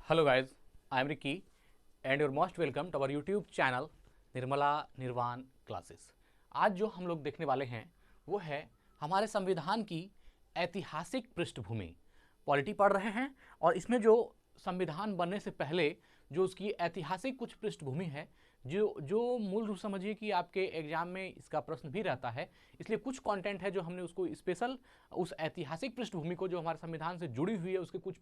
Hello guys, I am Ricky and you're most welcome to our YouTube channel Nirmala निर्वाण classes. आज जो हम लोग देखने वाले हैं वो है हमारे संविधान की ऐतिहासिक पृष्ठभूमि। पॉलिटी पढ़ रहे हैं और इसमें जो संविधान बनने से पहले जो उसकी ऐतिहासिक कुछ पृष्ठभूमि है जो मूल रूप समझिए कि आपके एग्जाम में इसका प्रश्न भी रहता है, इसलिए कुछ कंटेंट है जो हमने उसको स्पेशल उस ऐतिहासिक पृष्ठभूमि को जो हमारे संविधान से जुड़ी हुई है उसके कुछ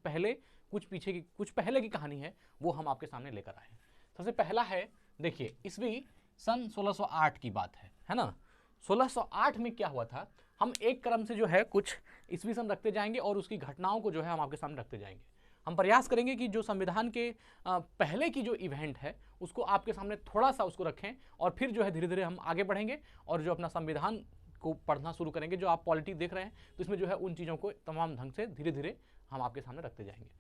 पहले की कहानी है वो हम आपके सामने लेकर आए हैं। सबसे पहला है, देखिए ईस्वी सन 1608 की बात है ना। 1608 में क्या हुआ था, हम एक क्रम से जो है कुछ ईस्वी सन रखते जाएंगे और उसकी घटनाओं को जो है हम आपके सामने रखते जाएंगे। हम प्रयास करेंगे कि जो संविधान के पहले की जो इवेंट है उसको आपके सामने थोड़ा सा उसको रखें और फिर जो है धीरे धीरे हम आगे बढ़ेंगे और जो अपना संविधान को पढ़ना शुरू करेंगे। जो आप पॉलिटी देख रहे हैं तो इसमें जो है उन चीज़ों को तमाम ढंग से धीरे धीरे हम आपके सामने रखते जाएंगे।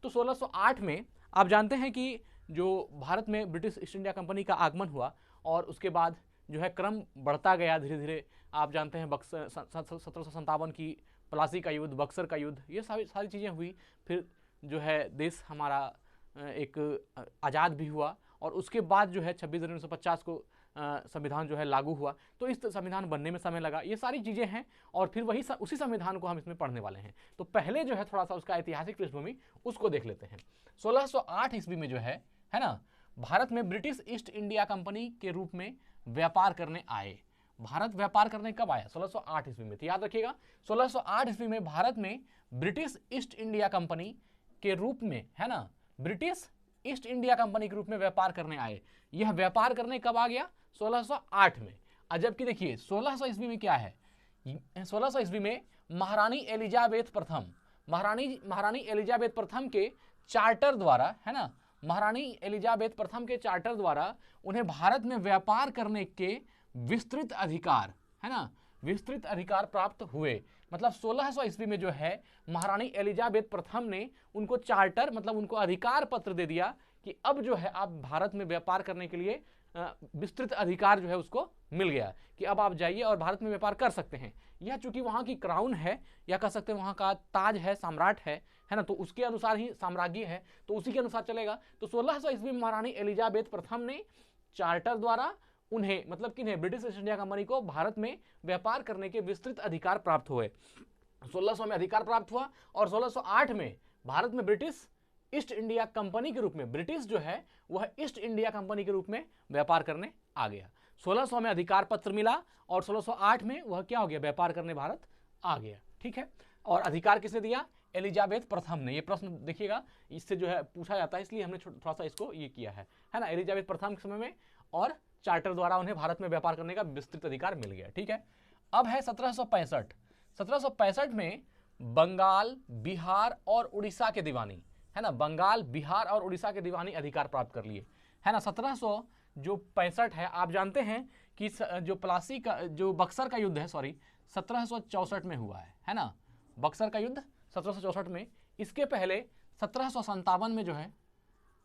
तो 1608 में आप जानते हैं कि जो भारत में ब्रिटिश ईस्ट इंडिया कंपनी का आगमन हुआ और उसके बाद जो है क्रम बढ़ता गया धीरे धीरे। आप जानते हैं बक्सर 1757 की प्लासी का युद्ध, बक्सर का युद्ध, ये सारी चीज़ें हुई। फिर जो है देश हमारा एक आज़ाद भी हुआ और उसके बाद जो है 26 जनवरी 1950 को संविधान जो है लागू हुआ। तो इस संविधान बनने में समय लगा, ये सारी चीज़ें हैं और फिर उसी संविधान को हम इसमें पढ़ने वाले हैं। तो पहले जो है थोड़ा सा उसका ऐतिहासिक पृष्ठभूमि उसको देख लेते हैं। 1608 ईस्वी में जो है ना, भारत में ब्रिटिश ईस्ट इंडिया कंपनी के रूप में व्यापार करने आए। भारत व्यापार करने कब आया? 1608 ईस्वी में। तो याद रखिएगा 1608 ईस्वी में भारत में ब्रिटिश ईस्ट इंडिया कंपनी के रूप में, है ना, ब्रिटिश ईस्ट इंडिया कंपनी के रूप में व्यापार करने आए। यह व्यापार करने कब आ गया? 1608 में। जबकि देखिए 1600 ईस्वी में क्या है, 1600 ईस्वी में महारानी एलिजाबेथ प्रथम के चार्टर द्वारा, है ना, महारानी एलिजाबेथ प्रथम के चार्टर द्वारा उन्हें भारत में व्यापार करने के विस्तृत अधिकार, है ना, विस्तृत अधिकार प्राप्त हुए। मतलब 1600 ईस्वी में जो है महारानी एलिजाबेथ प्रथम ने उनको चार्टर मतलब उनको अधिकार पत्र दे दिया कि अब जो है आप भारत में व्यापार करने के लिए विस्तृत अधिकार जो है उसको मिल गया कि अब आप जाइए और भारत में व्यापार कर सकते हैं। यह चूंकि वहाँ की क्राउन है या कह सकते हैं वहाँ का ताज है, सम्राट है ना, तो उसके अनुसार ही साम्राज्य है, तो उसी के अनुसार चलेगा। तो 1600 ईस्वी में महारानी एलिजाबेथ प्रथम ने चार्टर द्वारा उन्हें मतलब किन्हें, ब्रिटिश ईस्ट इंडिया कंपनी को भारत में व्यापार करने के विस्तृत अधिकार प्राप्त हुए। 1600 में अधिकार प्राप्त हुआ और 1608 में भारत में ब्रिटिश ईस्ट इंडिया कंपनी के रूप में, ब्रिटिश जो है वह ईस्ट इंडिया कंपनी के रूप में व्यापार करने आ गया। 1600 में अधिकार पत्र मिला और 1608 में वह क्या हो गया, व्यापार करने भारत आ गया। ठीक है, और अधिकार किसने दिया? एलिजाबेथ प्रथम ने। ये प्रश्न देखिएगा इससे जो है पूछा जाता है, इसलिए हमने थोड़ा सा इसको ये किया है ना, एलिजाबेथ प्रथम के समय में और चार्टर द्वारा उन्हें भारत में व्यापार करने का विस्तृत अधिकार मिल गया। ठीक है, अब है 1765। 1765 में बंगाल, बिहार और उड़ीसा के दीवानी, है ना, बंगाल, बिहार और उड़ीसा के दीवानी अधिकार प्राप्त कर लिए, है ना। 1765 है, आप जानते हैं कि जो प्लासी का जो बक्सर का युद्ध है, 1764 में हुआ है ना, बक्सर का युद्ध 1764 में। इसके पहले 1757 में जो है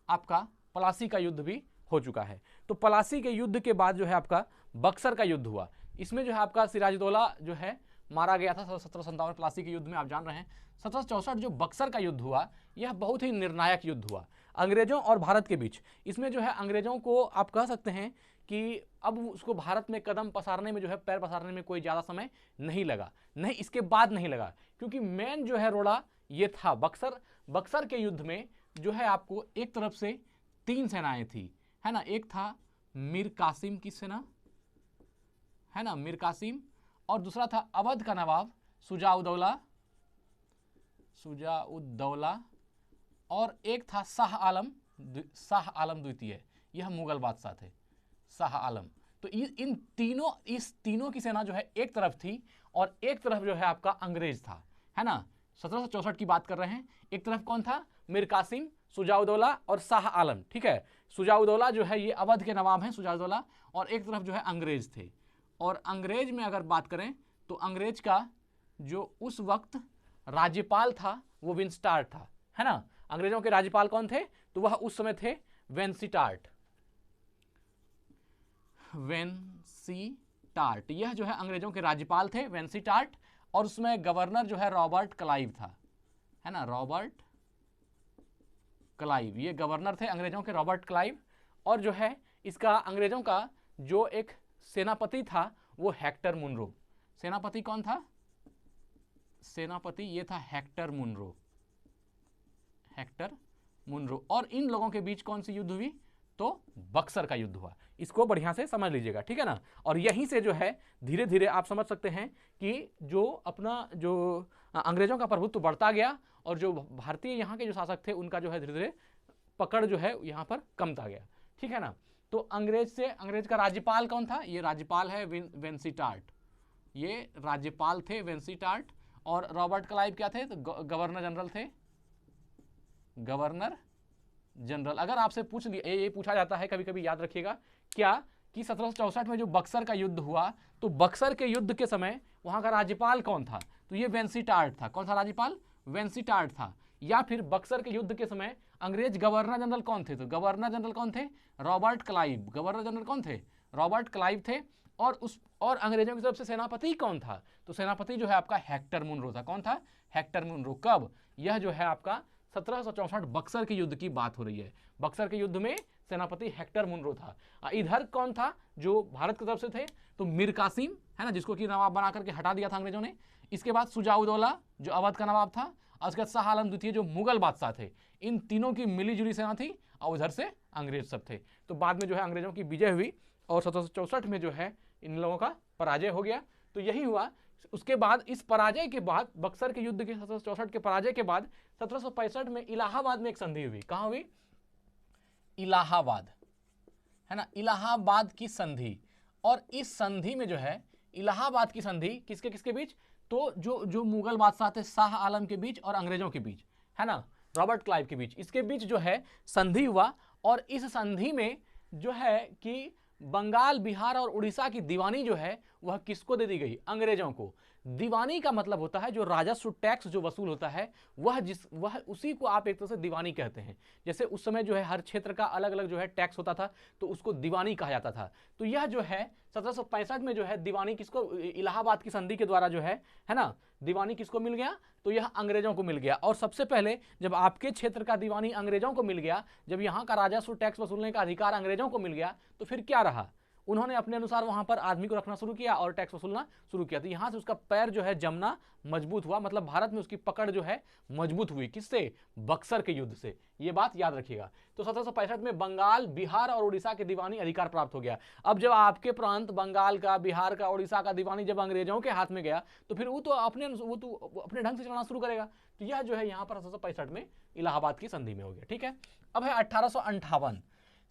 आपका प्लासी का युद्ध भी हो चुका है। तो प्लासी के युद्ध के बाद जो है आपका बक्सर का युद्ध हुआ। इसमें जो है आपका सिराजुद्दौला जो है मारा गया था 1757 प्लासी के युद्ध में। आप जान रहे हैं 1764 जो बक्सर का युद्ध हुआ यह बहुत ही निर्णायक युद्ध हुआ अंग्रेजों और भारत के बीच। इसमें जो है अंग्रेजों को आप कह सकते हैं कि अब उसको भारत में कदम पसारने में जो है, पैर पसारने में कोई ज़्यादा समय नहीं लगा, नहीं इसके बाद नहीं लगा, क्योंकि मेन जो है रोड़ा ये था बक्सर के युद्ध में जो है आपको एक तरफ से 3 सेनाएं थी, है ना। एक था मीर कासिम की सेना, है ना, मीर कासिम, और दूसरा था अवध का नवाब शुजाउद्दौला, और एक था शाह आलम द्वितीय, यह मुगल बादशाह थे, शाह आलम। तो इस तीनों की सेना जो है एक तरफ थी और एक तरफ जो है आपका अंग्रेज था, है ना। 1764 की बात कर रहे हैं। एक तरफ कौन था? मीर कासिम, शुजाउद्दौला और शाह आलम। ठीक है, शुजाउद्दौला जो है ये अवध के नवाब हैं शुजाउद्दौला, और एक तरफ जो है अंग्रेज थे। और अंग्रेज में अगर बात करें तो अंग्रेज का जो उस वक्त राज्यपाल था वो विंस्टार्ट था, है ना। अंग्रेजों के राज्यपाल कौन थे? तो वह उस समय थे वेंसीटार्ट। यह जो है अंग्रेजों के राज्यपाल थे वेंसीटार्ट, और उसमें गवर्नर जो है रॉबर्ट क्लाइव था, है ना, रॉबर्ट क्लाइव, ये गवर्नर थे अंग्रेजों के, रॉबर्ट क्लाइव। और जो है इसका अंग्रेजों का जो एक सेनापति था वो हेक्टर मुनरो। सेनापति कौन था? सेनापति ये था हेक्टर मुनरो, हेक्टर मुनरो। और इन लोगों के बीच कौन सी युद्ध हुई? तो बक्सर का युद्ध हुआ। इसको बढ़िया से समझ लीजिएगा, ठीक है ना। और यहीं से जो है धीरे धीरे आप समझ सकते हैं कि जो अपना जो अंग्रेजों का प्रभुत्व बढ़ता गया और जो भारतीय यहाँ के जो शासक थे उनका जो है धीरे धीरे पकड़ जो है यहाँ पर कमता गया, ठीक है ना। तो अंग्रेज का राज्यपाल कौन था? ये राज्यपाल है वेंसीटार्ट, ये राज्यपाल थे वेंसीटार्ट। और रॉबर्ट क्लाइव क्या थे? तो गवर्नर जनरल थे, गवर्नर जनरल। अगर आपसे पूछ लिया, ये पूछा जाता है कभी कभी, याद रखिएगा क्या कि 1764 में जो बक्सर का युद्ध हुआ, तो बक्सर के युद्ध के समय वहां का राज्यपाल कौन था? तो ये वेंसीटार्ट था। कौन सा राज्यपाल? वेंसीटार्ट था। या फिर बक्सर के युद्ध के समय अंग्रेज गवर्नर जनरल कौन थे? तो गवर्नर जनरल कौन थे? Robert Clive. गवर्नर जनरल कौन थे? रॉबर्ट क्लाइव थे। और अंग्रेजों की तरफ से सेनापति कौन था? तो सेनापति जो है आपका हेक्टर मुनरो था। कौन था? Hector Munro. कब? यह जो है आपका 1764 बक्सर के युद्ध की बात हो रही है। बक्सर के युद्ध में सेनापति हेक्टर मुनरो था। इधर कौन था जो भारत की तरफ से थे? तो मीर कासिम है ना, जिसको कि नवाब बना करके हटा दिया था अंग्रेजों ने। इसके बाद सुजाउद्दौला जो अवध का नवाब था, और उसके बाद शाह आलम द्वितीय जो मुगल बादशाह थे। इन तीनों की मिलीजुली सेना थी और उधर से अंग्रेज सब थे। तो बाद में जो है अंग्रेजों की विजय हुई और 1764 में जो है इन लोगों का पराजय हो गया। तो यही हुआ। उसके बाद इस पराजय के बाद, बक्सर के युद्ध के 1764 के पराजय के बाद 1765 में इलाहाबाद में एक संधि हुई। कहां हुई? इलाहाबाद, है ना, इलाहाबाद की संधि। और इस संधि में जो है इलाहाबाद की संधि किसके किसके बीच? तो जो मुगल बादशाह थे शाह आलम के बीच और अंग्रेजों के बीच, है ना, रॉबर्ट क्लाइव के बीच, इसके बीच जो है संधि हुआ। और इस संधि में जो है कि बंगाल, बिहार और उड़ीसा की दीवानी जो है वह किसको दे दी गई? अंग्रेजों को। दीवानी का मतलब होता है जो राजस्व टैक्स जो वसूल होता है वह उसी को आप एक तरह से दीवानी कहते हैं। जैसे उस समय जो है हर क्षेत्र का अलग अलग जो है टैक्स होता था, तो उसको दीवानी कहा जाता था। तो यह जो है 1765 में जो है दीवानी किसको? इलाहाबाद की संधि के द्वारा जो है ना, दीवानी किसको मिल गया? तो यह अंग्रेजों को मिल गया। और सबसे पहले जब आपके क्षेत्र का दीवानी अंग्रेजों को मिल गया, जब यहाँ का राजस्व टैक्स वसूलने का अधिकार अंग्रेजों को मिल गया, तो फिर क्या रहा? उन्होंने अपने अनुसार वहां पर आदमी को रखना शुरू किया और टैक्स वसूलना शुरू किया। तो यहां से उसका पैर जो है जमना मजबूत हुआ, मतलब भारत में उसकी पकड़ जो है मजबूत हुई। किससे? बक्सर के युद्ध से। ये बात याद रखिएगा। तो 1765 में बंगाल, बिहार और उड़ीसा के दीवानी अधिकार प्राप्त हो गया। अब जब आपके प्रांत बंगाल का, बिहार का, उड़ीसा का दीवानी जब अंग्रेजों के हाथ में गया, तो फिर वो तो अपने ढंग से चलाना शुरू करेगा। तो यह जो है यहाँ पर 1765 में इलाहाबाद की संधि में हो गया। ठीक है। अब है 1858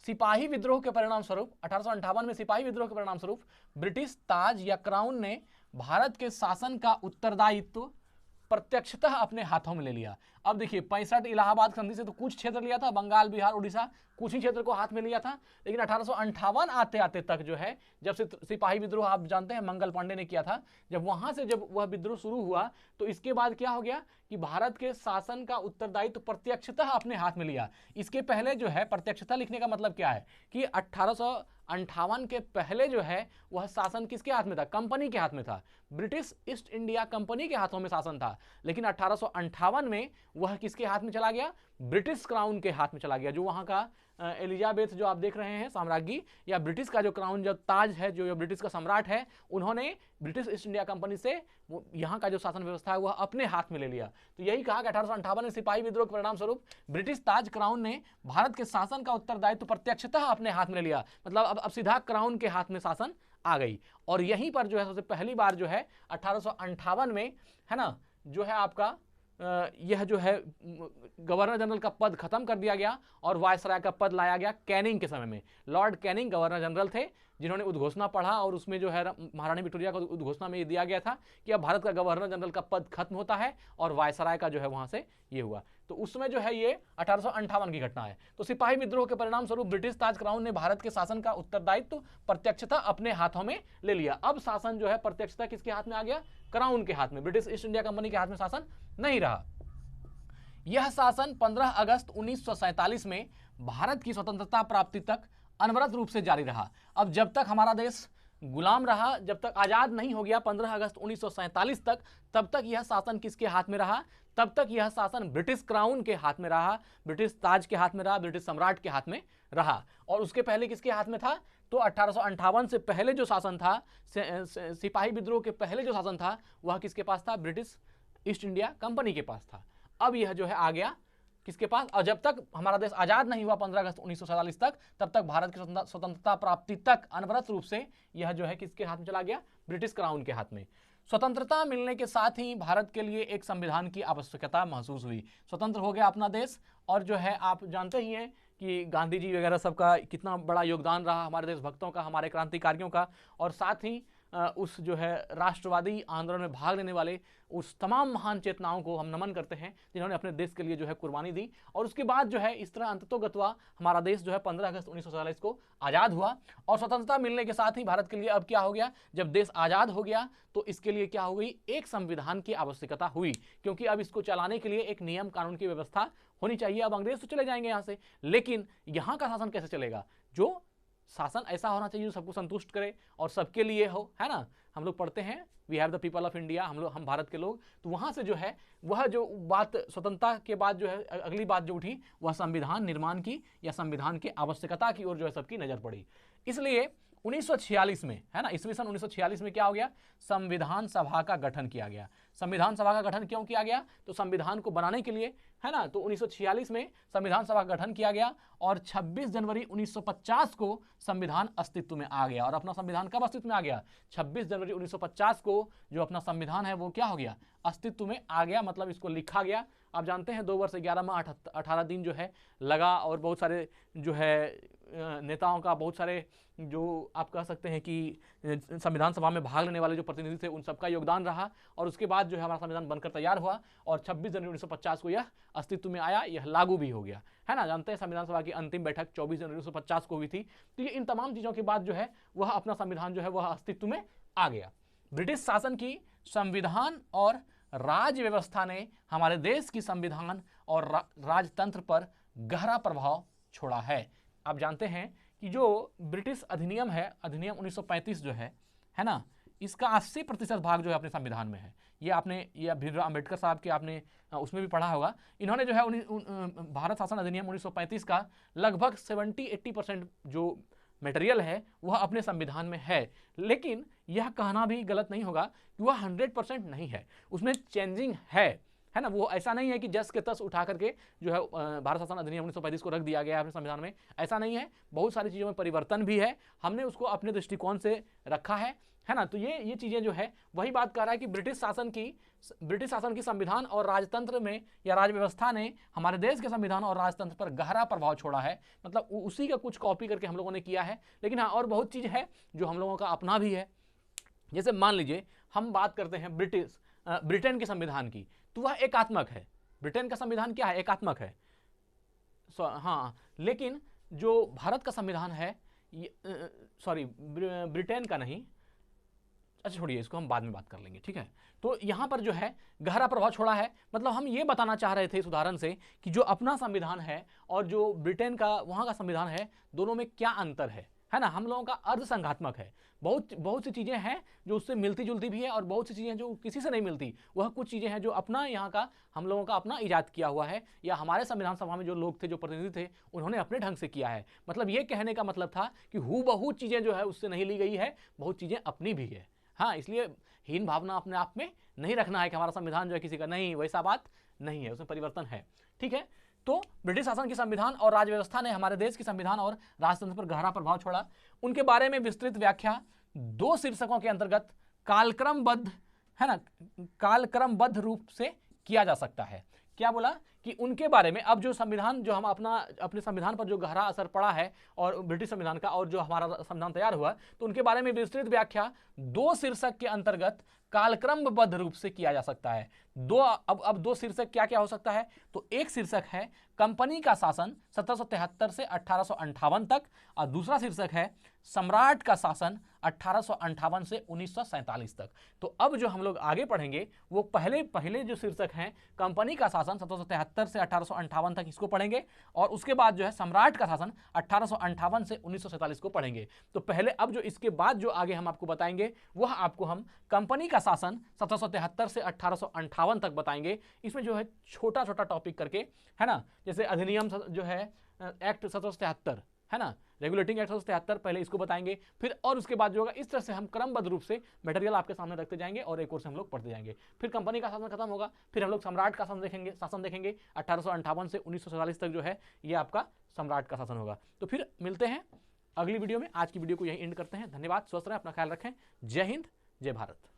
सिपाही विद्रोह के परिणाम स्वरूप। 1858 में सिपाही विद्रोह के परिणाम स्वरूप ब्रिटिश ताज या क्राउन ने भारत के शासन का उत्तरदायित्व प्रत्यक्षतः अपने हाथों में ले लिया। अब देखिए 65 इलाहाबाद संधि से तो कुछ क्षेत्र लिया था, बंगाल, बिहार, उड़ीसा, कुछ ही क्षेत्र को हाथ में लिया था। लेकिन 1858 आते आते तक जो है, जब से सिपाही विद्रोह आप जानते हैं मंगल पांडे ने किया था, जब वहां से जब वह विद्रोह शुरू हुआ, तो इसके बाद क्या हो गया कि भारत के शासन का उत्तरदायित्व प्रत्यक्षतः अपने हाथ में लिया। इसके पहले जो है प्रत्यक्षतः लिखने का मतलब क्या है कि 1858 के पहले जो है वह शासन किसके हाथ में था? कंपनी के हाथ में था। ब्रिटिश ईस्ट इंडिया कंपनी के हाथों में शासन था। लेकिन 1858 में वह किसके हाथ में चला गया? ब्रिटिश क्राउन के हाथ में चला गया। जो वहां का एलिजाबेथ जो आप देख रहे हैं साम्राज्ञी, या ब्रिटिश का जो क्राउन, जो ताज है, जो ब्रिटिश का सम्राट है, उन्होंने ब्रिटिश ईस्ट इंडिया कंपनी से यहाँ का जो शासन व्यवस्था है वह अपने हाथ में ले लिया। तो यही कहा कि 1858 में सिपाही विद्रोह के परिणाम स्वरूप ब्रिटिश ताज क्राउन ने भारत के शासन का उत्तरदायित्व प्रत्यक्षतः अपने हाथ में ले लिया। मतलब अब सीधा क्राउन के हाथ में शासन आ गई। और यहीं पर जो है सबसे पहली बार जो है 1858 में, है ना, जो है आपका यह जो है गवर्नर जनरल का पद खत्म कर दिया गया और वायसराय का पद लाया गया कैनिंग के समय में। लॉर्ड कैनिंग गवर्नर जनरल थे, जिन्होंने उद्घोषणा पढ़ा और उसमें जो है महारानी विक्टोरिया को उद्घोषणा में ये दिया गया था कि अब भारत का गवर्नर जनरल का पद खत्म होता है और वायसराय का जो है वहां से ये हुआ। तो उसमें जो है ये 1858 की घटना है। तो सिपाही विद्रोह के परिणाम स्वरूप ब्रिटिश ताज क्राउन ने भारत के शासन का उत्तरदायित्व प्रत्यक्षतः अपने हाथों में ले लिया। अब शासन जो है प्रत्यक्षतः किसके हाथ में आ गया? क्राउन के हाथ में। ब्रिटिश ईस्ट इंडिया कंपनी के हाथ में शासन नहीं रहा। यह शासन 15 अगस्त 1947 में भारत की स्वतंत्रता प्राप्ति तक अनवरत रूप से जारी रहा। अब जब तक हमारा देश गुलाम रहा, जब तक आजाद नहीं हो गया 15 अगस्त 1947 तक, तब तक यह शासन किसके हाथ में रहा? तब तक यह शासन ब्रिटिश क्राउन के हाथ में रहा, ब्रिटिश ताज के हाथ में रहा, ब्रिटिश सम्राट के हाथ में रहा। और उसके पहले किसके हाथ में था? तो 1858 से पहले जो शासन था, सिपाही विद्रोह के पहले जो शासन था, वह किसके पास था? ब्रिटिश ईस्ट इंडिया कंपनी के पास था। अब यह जो है आ गया किसके पास? और जब तक हमारा देश आजाद नहीं हुआ 15 अगस्त 1947 तक, तब तक भारत की स्वतंत्रता प्राप्ति तक अनवरत रूप से यह जो है किसके हाथ में चला गया? ब्रिटिश क्राउन के हाथ में। स्वतंत्रता मिलने के साथ ही भारत के लिए एक संविधान की आवश्यकता महसूस हुई। स्वतंत्र हो गया अपना देश, और जो है आप जानते ही हैं कि गांधी जी वगैरह सबका कितना बड़ा योगदान रहा, हमारे देशभक्तों का, हमारे क्रांतिकारियों का, और साथ ही उस जो है राष्ट्रवादी आंदोलन में भाग लेने वाले उस तमाम महान चेतनाओं को हम नमन करते हैं जिन्होंने अपने देश के लिए जो है कुर्बानी दी। और उसके बाद जो है इस तरह अंततोगत्वा हमारा देश जो है 15 अगस्त 1947 को आज़ाद हुआ। और स्वतंत्रता मिलने के साथ ही भारत के लिए अब क्या हो गया? जब देश आज़ाद हो गया तो इसके लिए क्या हो गई? एक संविधान की आवश्यकता हुई, क्योंकि अब इसको चलाने के लिए एक नियम कानून की व्यवस्था होनी चाहिए। अब अंग्रेज तो चले जाएंगे यहाँ से, लेकिन यहाँ का शासन कैसे चलेगा? जो शासन ऐसा होना चाहिए जो सबको संतुष्ट करे और सबके लिए हो, है ना। हम लोग पढ़ते हैं we have the people of India, हम भारत के लोग। तो वहां से जो है वह जो बात स्वतंत्रता के बाद जो है अगली बात जो उठी वह संविधान निर्माण की या संविधान की आवश्यकता की ओर जो है सबकी नजर पड़ी। इसलिए 1946 में, है ना, ईस्वी सन 1946 में क्या हो गया? संविधान सभा का गठन किया गया। संविधान सभा का गठन क्यों किया गया? तो संविधान को बनाने के लिए, है ना। तो 1946 में संविधान सभा का गठन किया गया और 26 जनवरी 1950 को संविधान अस्तित्व में आ गया। और अपना संविधान कब अस्तित्व में आ गया? 26 जनवरी 1950 को जो अपना संविधान है वो क्या हो गया? अस्तित्व में आ गया, मतलब इसको लिखा गया। आप जानते हैं 2 वर्ष 11 माह 18 दिन जो है लगा, और बहुत सारे जो है नेताओं का, बहुत सारे जो आप कह सकते हैं कि संविधान सभा में भाग लेने वाले जो प्रतिनिधि थे उन सबका योगदान रहा। और उसके बाद जो है हमारा संविधान बनकर तैयार हुआ और 26 जनवरी 1950 को यह अस्तित्व में आया, यह लागू भी हो गया, है ना। जानते हैं संविधान सभा की अंतिम बैठक 24 जनवरी 1950 को हुई थी। तो ये इन तमाम चीज़ों के बाद जो है वह अपना संविधान जो है वह अस्तित्व में आ गया। ब्रिटिश शासन की संविधान और राज व्यवस्था ने हमारे देश की संविधान और राजतंत्र पर गहरा प्रभाव छोड़ा है। आप जानते हैं कि जो ब्रिटिश अधिनियम है, अधिनियम 1935 जो है ना, इसका 80% भाग जो है अपने संविधान में है। ये आपने, ये भीमराव अंबेडकर साहब के आपने उसमें भी पढ़ा होगा। इन्होंने जो है भारत शासन अधिनियम 1935 का लगभग 70-80% जो मटेरियल है वह अपने संविधान में है। लेकिन यह कहना भी गलत नहीं होगा कि वह 100% नहीं है, उसमें चेंजिंग है ना। वो ऐसा नहीं है कि जस के तस उठा करके जो है भारत शासन अधिनियम 1935 को रख दिया गया है अपने संविधान में, ऐसा नहीं है। बहुत सारी चीज़ों में परिवर्तन भी है, हमने उसको अपने दृष्टिकोण से रखा है ना। तो ये चीज़ें जो है वही बात कर रहा है कि ब्रिटिश शासन की संविधान और राजतंत्र में या राज व्यवस्था ने हमारे देश के संविधान और राजतंत्र पर गहरा प्रभाव छोड़ा है। मतलब उसी का कुछ कॉपी करके हम लोगों ने किया है। लेकिन हाँ, और बहुत चीज़ है जो हम लोगों का अपना भी है। जैसे मान लीजिए हम बात करते हैं ब्रिटेन के संविधान की, तो वह एकात्मक है। ब्रिटेन का संविधान क्या है? एकात्मक है। हाँ, लेकिन जो भारत का संविधान है, सॉरी ब्रिटेन का नहीं, अच्छा छोड़िए, इसको हम बाद में बात कर लेंगे, ठीक है। तो यहाँ पर जो है गहरा प्रभाव छोड़ा है। मतलब हम ये बताना चाह रहे थे इस उदाहरण से कि जो अपना संविधान है और जो ब्रिटेन का वहाँ का संविधान है, दोनों में क्या अंतर है ना। हम लोगों का अर्ध संघात्मक है। बहुत सी चीज़ें हैं जो उससे मिलती जुलती भी है और बहुत सी चीज़ें जो किसी से नहीं मिलती। वह कुछ चीज़ें हैं जो अपना यहाँ का हम लोगों का अपना ईजाद किया हुआ है, या हमारे संविधान सभा में जो लोग थे, जो प्रतिनिधि थे, उन्होंने अपने ढंग से किया है। मतलब ये कहने का मतलब था कि हूबहू चीज़ें जो है उससे नहीं ली गई है, बहुत चीज़ें अपनी भी है। हाँ, इसलिए हीन भावना अपने आप में नहीं रखना है कि हमारा संविधान जो है किसी का नहीं, वैसा बात नहीं है, उसमें परिवर्तन है, ठीक है। तो ब्रिटिश शासन की संविधान और राज व्यवस्था ने हमारे देश की संविधान और राजतंत्र पर गहरा प्रभाव छोड़ा। उनके बारे में विस्तृत व्याख्या 2 शीर्षकों के अंतर्गत कालक्रमबद्ध, है ना, कालक्रमबद्ध रूप से किया जा सकता है। क्या बोला कि उनके बारे में अब जो संविधान, जो हम अपने संविधान पर जो गहरा असर पड़ा है और ब्रिटिश संविधान का, और जो हमारा संविधान तैयार हुआ, तो उनके बारे में विस्तृत व्याख्या 2 शीर्षक के अंतर्गत कालक्रमबद्ध रूप से किया जा सकता है। अब 2 शीर्षक क्या क्या हो सकता है? तो एक शीर्षक है कंपनी का शासन 1773 से 1858 तक, और दूसरा शीर्षक है सम्राट का शासन 1858 से 1947 तक। तो अब जो हम लोग आगे पढ़ेंगे वो पहले जो शीर्षक हैं कंपनी का शासन 1773 से 1858 तक इसको पढ़ेंगे, और उसके बाद जो है सम्राट का शासन 1858 से 1947 को पढ़ेंगे। तो पहले अब जो इसके बाद जो आगे हम आपको बताएंगे वह आपको हम कंपनी का शासन 1773 से 1858 तक बताएंगे। इसमें जो है छोटा छोटा टॉपिक करके, है ना, जैसे अधिनियम जो है एक्ट 1773, है ना, रेगुलेटिंग एक्ट 1773, पहले इसको बताएंगे, फिर और उसके बाद जो होगा इस तरह से हम क्रमबद्ध रूप से मटेरियल आपके सामने रखते जाएंगे और एक और से हम लोग पढ़ते जाएंगे। फिर कंपनी का शासन खत्म होगा, फिर हम लोग सम्राट का शासन देखेंगे 1858 से 1947 तक जो है ये आपका सम्राट का शासन होगा। तो फिर मिलते हैं अगली वीडियो में। आज की वीडियो को यही एंड करते हैं। धन्यवाद, स्वस्थ रहें, अपना ख्याल रखें। जय हिंद, जय भारत।